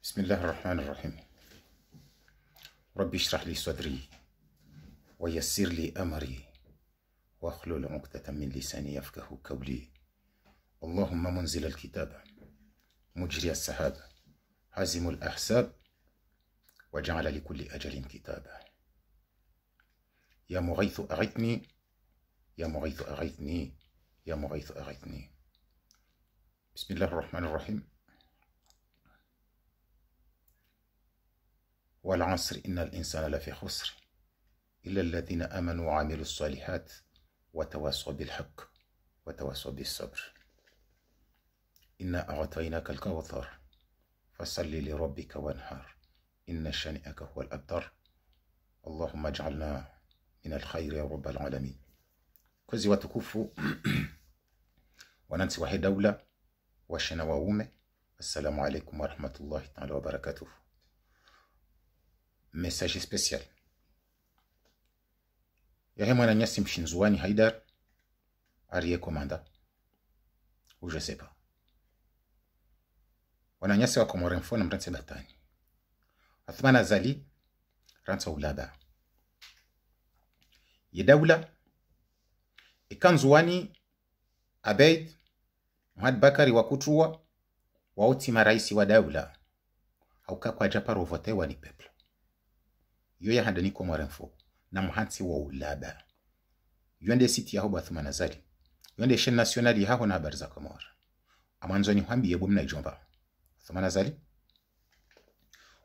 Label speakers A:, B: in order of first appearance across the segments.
A: بسم الله الرحمن الرحيم. ربي اشرح لي صدري ويسر لي أمري واحلل عقدة من لساني يفقهوا قولي. اللهم منزل الكتاب مجري السحاب هازم الأحزاب وجعل لكل أجل كتابا. يا مغيث أغثني يا مغيث أغثني يا مغيث أغثني. بسم الله الرحمن الرحيم. والعصر إن الإنسان لفي خسر إلا الذين آمنوا وعملوا الصالحات وتواصوا بالحق وتواصوا بالصبر. إنا أعطيناك الكوثر فصل لربك وانحر إن شانئك هو الأبتر. اللهم اجعلنا من الخير يا رب العالمين. كوزي وتكفوا وننسي واحد دولة وشنا وومة. السلام عليكم ورحمة الله تعالى وبركاته. Message spécial. Yahe mwana nyasi mshinzuani Haidar ariye komanda ou je sais pas. Wana nyasi wa Komorenfo na mtanse batani. Athmana zali ranta ulaba. Yedawla ikanzuani Abeid Muhammad Bakari wa kutuwa wa uti maraisi wa dawla hauka kwa japaro vote wani peple. Yoya handani Komorenfo na muhansi wa ulaba. Yuende siti ya hoba thumana zali. Yuende shen nationali ya na habari za Komor. Amanzoni hambi yebu mna ijomba. Thumana zali.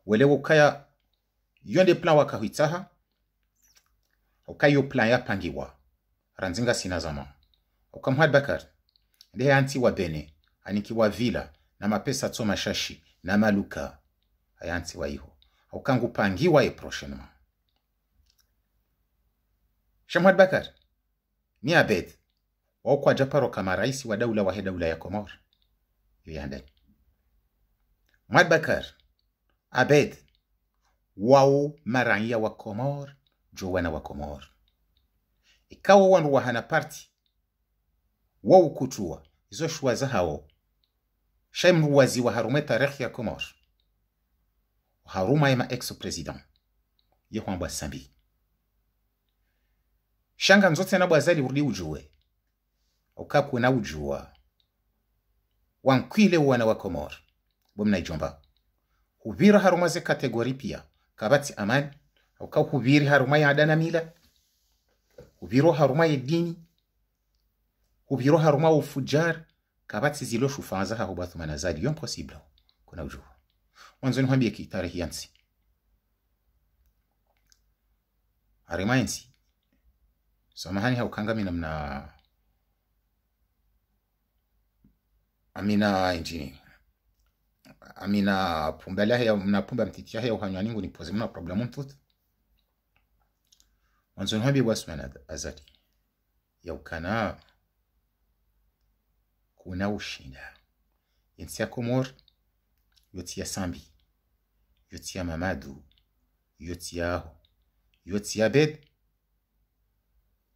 A: Welewo kaya yuende plan waka huitaha. Ukayo plan ya pangiwa. Ranzinga sinazama. Muhammad Bakar. Ndehe anti wa bene. Aniki wa vila. Na mapesa toma shashi. Na maluka. Haya anti wa iho. Ukangu pangiwa prochainement. Muhammad Bakar ni Abeid wao kwa japaro kama rais wa daula wa daula ya Komor. Yandani Muhammad Bakar Abeid wao marania wa Komor jowana wa Komor. Ikawa wanu wahana party wao kutua izo shwaza hao shaimu wazi wa harume tarehe ya Komor. Haruma ema ex-president Yehwamba Sambi. Shanga nzote na bwazali urdi ujue. Ukapu na ujua. Wankwile wana wa Komor. Bomna ijomba. Hubira haruma ze kategori pia. Kabati amani. Ukapu hubiri haruma ya adana mila. Hubiro haruma ya dini. Hubiro haruma ya ufujar. Kabati zilo shufanza hahubatu manazali. Yon possible. Kuna ujua. Mwanzo niambie kitarehe yansi. Arimainsi. Samahani haukanga mna amina injini. Amina pumbala ya mna pumba mtitia ya uhanywa ningu ni poze mna problemu mtut. Mwanzo niambie wasmana azadi. Ya ukana kuna ushinda. Yensi ya Komor yotia Sambi. Yotia Mamadou, yotia Abeid,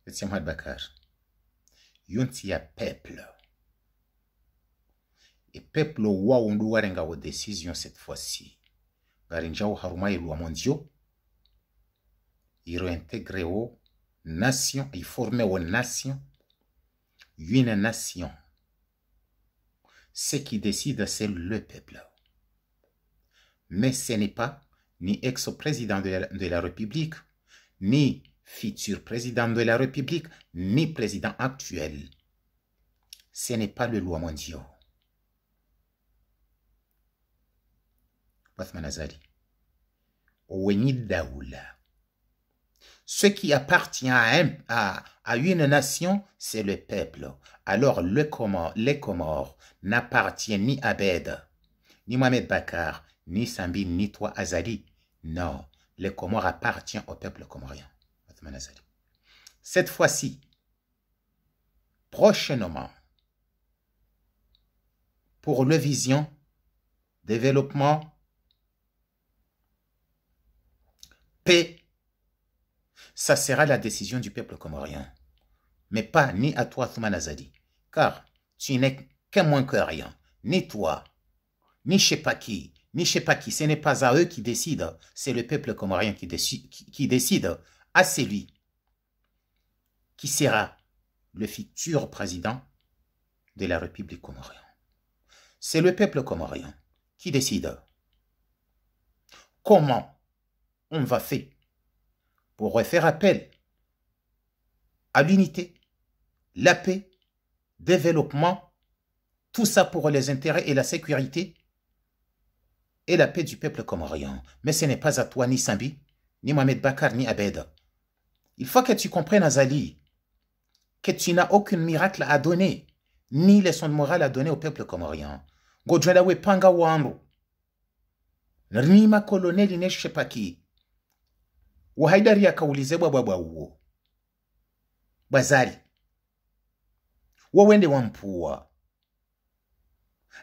A: yotia Muhammad Bakar, yotia peuple. Et peuple wa undu warenga wa décision cette fois-ci. Garinja wa haruma ilwa mondio, il réintègre aux nations, il forme aux nations, une nation. Ce qui décide, c'est le peuple. Mais ce n'est pas ni ex-président de la République, ni futur président de la République, ni président actuel. Ce n'est pas le loi mondial. Ce qui appartient à une nation, c'est le peuple. Alors les Comores n'appartiennent ni à Abeid, ni Mohamed Bakar, ni Sambi, ni toi Azali. Non, les Comores appartiennent au peuple comorien. Cette fois-ci, prochainement, pour le vision, développement, paix, ça sera la décision du peuple comorien. Mais pas ni à toi, Thouman Azali. Car tu n'es qu'un moins que rien. Ni toi, ni je sais pas qui, ni je sais pas qui, ce n'est pas à eux qui décident, c'est le peuple comorien qui décide à celui qui sera le futur président de la République comorienne. C'est le peuple comorien qui décide comment on va faire pour faire appel à l'unité, la paix, développement, tout ça pour les intérêts et la sécurité et la paix du peuple comorien. Mais ce n'est pas à toi, ni Sambi, ni Mohamed Bakar, ni Abed. Il faut que tu comprennes, Azali, que tu n'as aucun miracle à donner, ni leçon de morale à donner au peuple comorien. Godjalawe panga wandu. Nima koloneli ne shepaki. Wahaidari ya kaulize bwa uo. Bazali. Wawende wampuwa.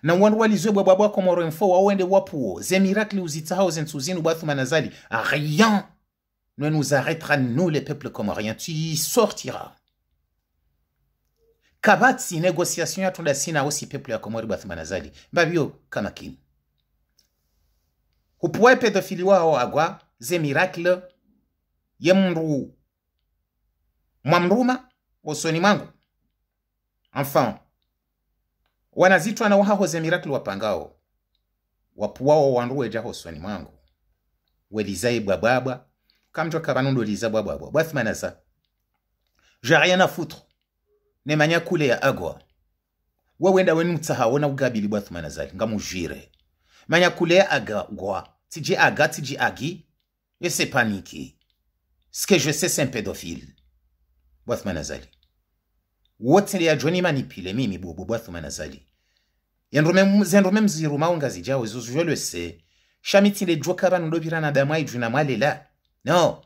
A: Na wandu walizwe bwa komoro info wawende wapuo. Ze miracles uzitahao zentuzinu bathu manazali. Rien ne nous arrêtera, nous les peuples comoriens. Tu y sortiras. Kabati négociation ya tunda sina aussi peuple ya Komori bathu manazali. Babio kamakini. Hupuwe pedofili wao agwa ze miracle yemru mwamruma osoni mangu. Enfin, wanazitwa na wahaho ze miracle wapangao. Wapuwao wanruwe jaho osoni mangu. Welizae bababa. Kamjo kabanundo liza bababa. Bathu manaza. J'ai rien à foutre. Ne manya kule ya agwa. Wawenda wenu mtaha wana ugabili bathu manazali. Nga mujire. Manya kule ya agwa. Tiji aga, tiji agi. Et c'est paniqué. Ce que je sais, c'est un pédophile. Bathu manazali. Wote ya Johnny manipile mimi bobo bathu manazali. Zendrume mziru maunga zijao. Je le sais. Shamiti le jokaba nundobira na damwa ijuna malela. Non.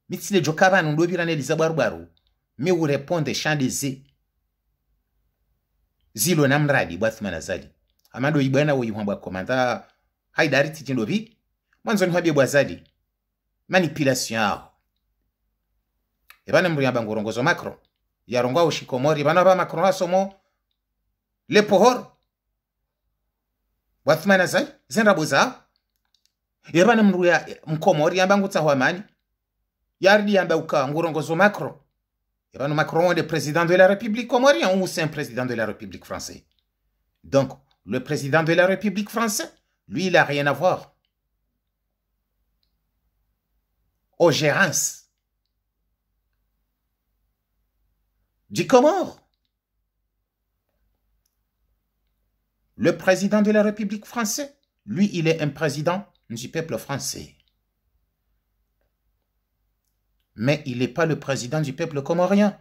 A: Miti le jokaba nundobira ne lizabarubaru. Mais vous répondez chant de zi. Zilo namradi bathu manazali. Amado ibana wo yuhamba komanda haidari tijindobi. Mwanzo ni habye bwazali. Manipulation yao. Ebana mbru yamba ngorongozo Macron. Yarongwa ushikomori bana ba Macron asomo le pohor. Bathu manazali zenrabuza. Ebana mbru ya mkomori yamba ngutahwa mani. Yardi yamba uka ngorongozo Macron. Emmanuel Macron est président de la République comorienne ou c'est un président de la République française? Donc, le président de la République française, lui, il n'a rien à voir aux gérances du Comore. Le président de la République française, lui, il est un président du peuple français. Mais il n'est pas le président du peuple comorien.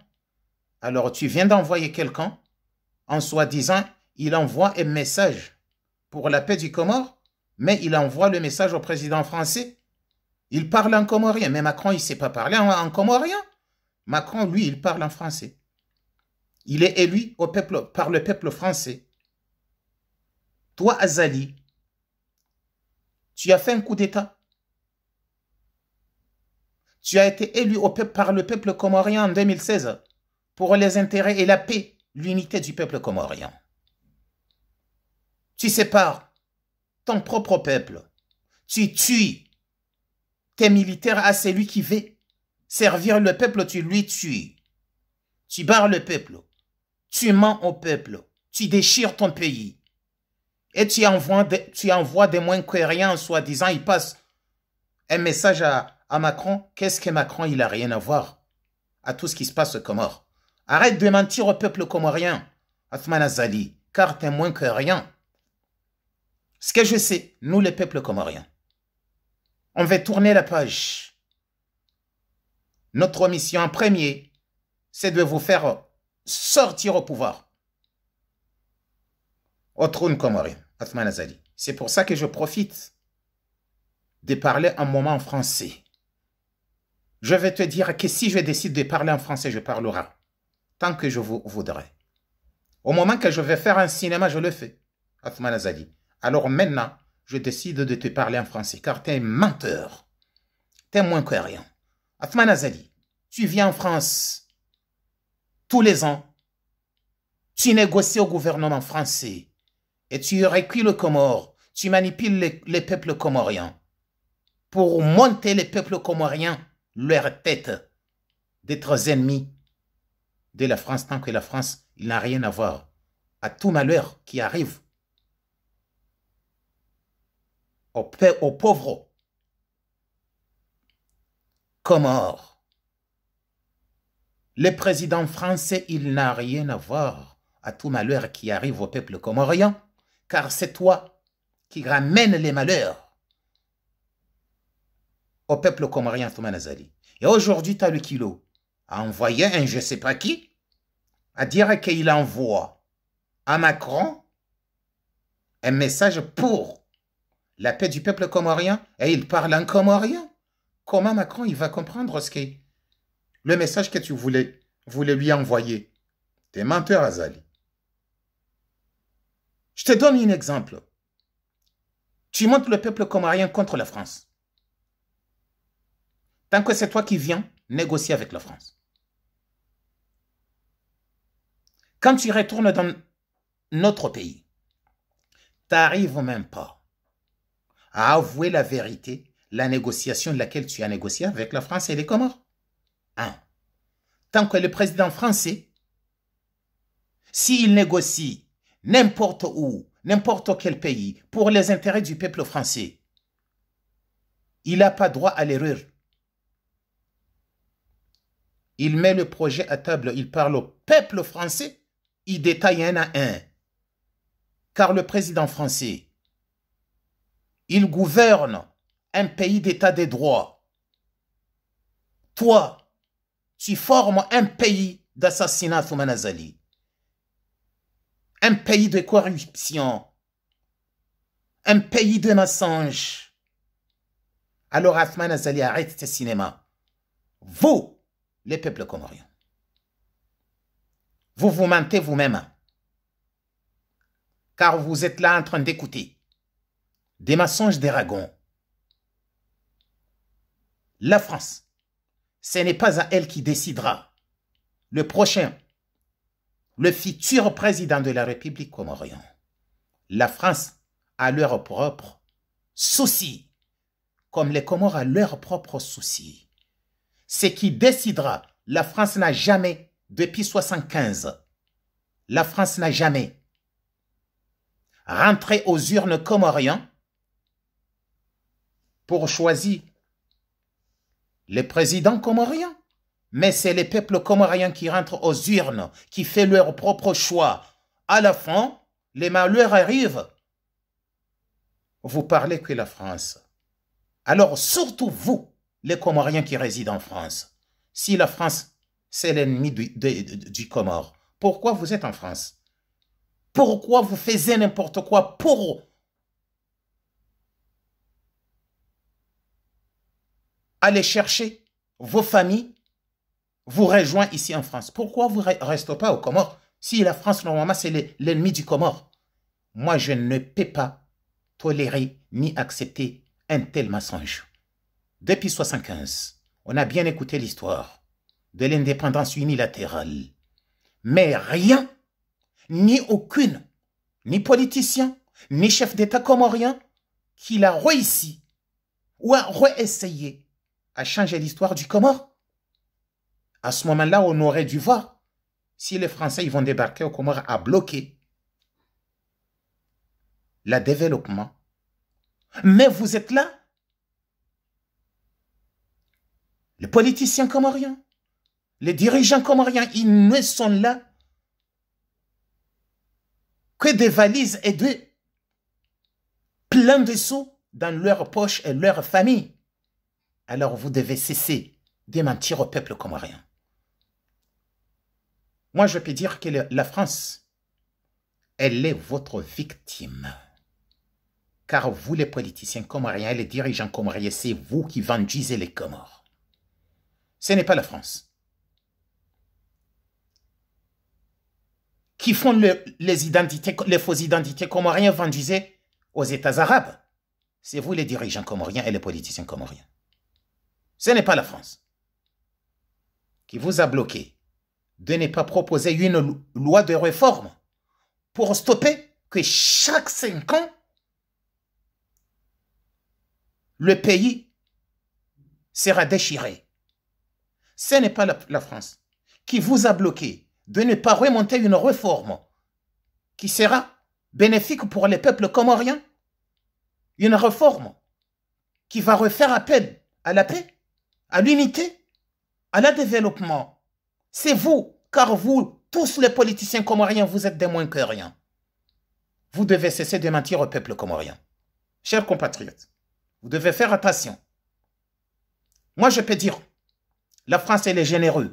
A: Alors tu viens d'envoyer quelqu'un, en soi-disant, il envoie un message pour la paix du Comore, mais il envoie le message au président français. Il parle en comorien, mais Macron, il ne sait pas parler en comorien. Macron, lui, il parle en français. Il est élu par le peuple français. Toi, Azali, tu as fait un coup d'État. Tu as été élu par le peuple comorien en 2016 pour les intérêts et la paix, l'unité du peuple comorien. Tu sépares ton propre peuple. Tu tues tes militaires à celui qui veut servir le peuple, tu lui tues. Tu barres le peuple. Tu mens au peuple. Tu déchires ton pays. Et tu envoies des moins que rien, soi-disant, il passe un message à Macron. Qu'est-ce que Macron, il n'a rien à voir à tout ce qui se passe au Comore. Arrête de mentir au peuple comorien, Athman Azali, car t'es moins que rien. Ce que je sais, nous les peuples comoriens, on va tourner la page. Notre mission en premier, c'est de vous faire sortir au pouvoir. Au trône comorien, Athman Azali. C'est pour ça que je profite de parler un moment en français. Je vais te dire que si je décide de parler en français, je parlerai. Tant que je vous voudrais. Au moment que je vais faire un cinéma, je le fais. Athman Azali. Alors maintenant, je décide de te parler en français, car tu es un menteur. Tu es moins que rien. Athman Azali, tu viens en France tous les ans. Tu négocies au gouvernement français. Et tu recueilles le Comore. tu manipules les peuples comoriens pour monter les peuples comoriens leur tête d'être ennemis de la France, tant que la France, il n'a rien à voir à tout malheur qui arrive aux pauvres Comores. Le président français, il n'a rien à voir à tout malheur qui arrive au peuple comorien, car c'est toi qui ramène les malheurs au peuple comorien, Toumanazali. Et aujourd'hui, tu as le kilo à envoyer un je ne sais pas qui, à dire qu'il envoie à Macron un message pour la paix du peuple comorien, et il parle en comorien. Comment Macron il va comprendre le message que tu voulais lui envoyer? T'es menteur, Azali. Je te donne un exemple. Tu montes le peuple comorien contre la France. Tant que c'est toi qui viens négocier avec la France. Quand tu retournes dans notre pays, tu n'arrives même pas à avouer la vérité, la négociation de laquelle tu as négocié avec la France et les Comores. Tant que le président français, s'il négocie n'importe où, n'importe quel pays, pour les intérêts du peuple français, il n'a pas droit à l'erreur. Il met le projet à table, il parle au peuple français, il détaille un à un. Car le président français, il gouverne un pays d'état de droit. Toi, tu formes un pays d'assassinat, Toumanazali. Un pays de corruption. Un pays de mensonges. Alors, Athman Azali, arrête ce cinéma. Vous, les peuples comoriens, vous vous mentez vous-même. Car vous êtes là en train d'écouter des mensonges d'Aragon. La France, ce n'est pas à elle qui décidera le prochain, le futur président de la République comorienne. La France a leurs propres soucis, comme les Comores ont leurs propres soucis. Ce qui décidera, la France n'a jamais, depuis 1975, la France n'a jamais rentré aux urnes comoriennes pour choisir les présidents comoriens. Mais c'est les peuples comoriens qui rentrent aux urnes, qui font leur propre choix. À la fin, les malheurs arrivent. Vous parlez que la France. Alors, surtout vous, les Comoriens qui résident en France, si la France, c'est l'ennemi du Comore, pourquoi vous êtes en France? Pourquoi vous faites n'importe quoi pour aller chercher vos familles, vous rejoindre ici en France? Pourquoi vous ne restez pas au Comore? Si la France, normalement, c'est l'ennemi du Comore. Moi, je ne peux pas tolérer ni accepter un tel mensonge. Depuis 1975, on a bien écouté l'histoire de l'indépendance unilatérale. Mais rien, ni aucune, ni politicien, ni chef d'État comorien qui l'a réussi ou a réessayé à changer l'histoire du Comore. À ce moment-là, on aurait dû voir si les Français ils vont débarquer au Comore à bloquer le développement. Mais vous êtes là, les politiciens comoriens, les dirigeants comoriens, ils ne sont là que des valises et de plein de sous dans leurs poches et leur famille. Alors vous devez cesser de mentir au peuple comorien. Moi, je peux dire que la France, elle est votre victime. Car vous, les politiciens comoriens et les dirigeants comoriens, c'est vous qui vendusez les Comores. Ce n'est pas la France. Qui font les fausses identités comoriens vendusées aux États arabes. C'est vous, les dirigeants comoriens et les politiciens comoriens. Ce n'est pas la France qui vous a bloqué de ne pas proposer une loi de réforme pour stopper que chaque 5 ans, le pays sera déchiré. Ce n'est pas la France qui vous a bloqué de ne pas remonter une réforme qui sera bénéfique pour les peuples comoriens. Une réforme qui va refaire appel à la paix, à l'unité, à le développement. C'est vous, car vous, tous les politiciens comoriens, vous êtes des moins que rien. Vous devez cesser de mentir au peuple comorien. Chers compatriotes, vous devez faire attention. Moi, je peux dire, la France, elle est généreuse.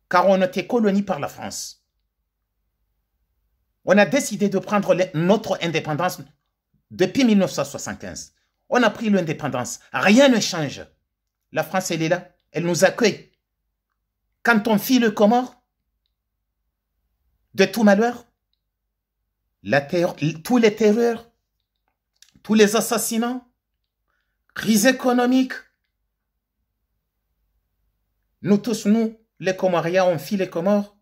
A: Car on a été colonie par la France. On a décidé de prendre notre indépendance depuis 1975. On a pris l'indépendance. Rien ne change. La France, elle est là. Elle nous accueille. Quand on fit le Comore, de tout malheur, tous les terreurs, tous les assassinats, crise économique, nous tous, nous, les Comoriens, on fit les Comores.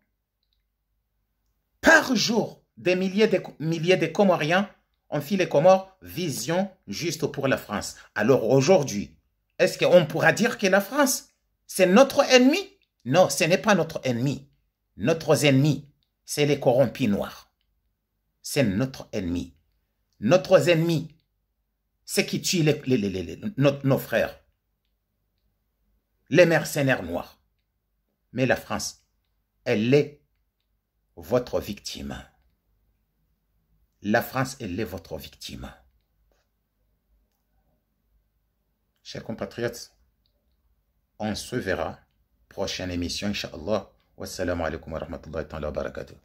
A: Par jour, des milliers de Comoriens ont fait les Comores, vision juste pour la France. Alors aujourd'hui, est-ce qu'on pourra dire que la France, c'est notre ennemi? Non, ce n'est pas notre ennemi. Notre ennemi, c'est les corrompus noirs. C'est notre ennemi. Notre ennemi, c'est qui tue nos frères. Les mercenaires noirs. Mais la France, elle est votre victime. La France, elle est votre victime. Chers compatriotes, on se verra. Prochaine émission, Inch'Allah. Wassalamu alaikum wa rahmatullahi wa barakatuh.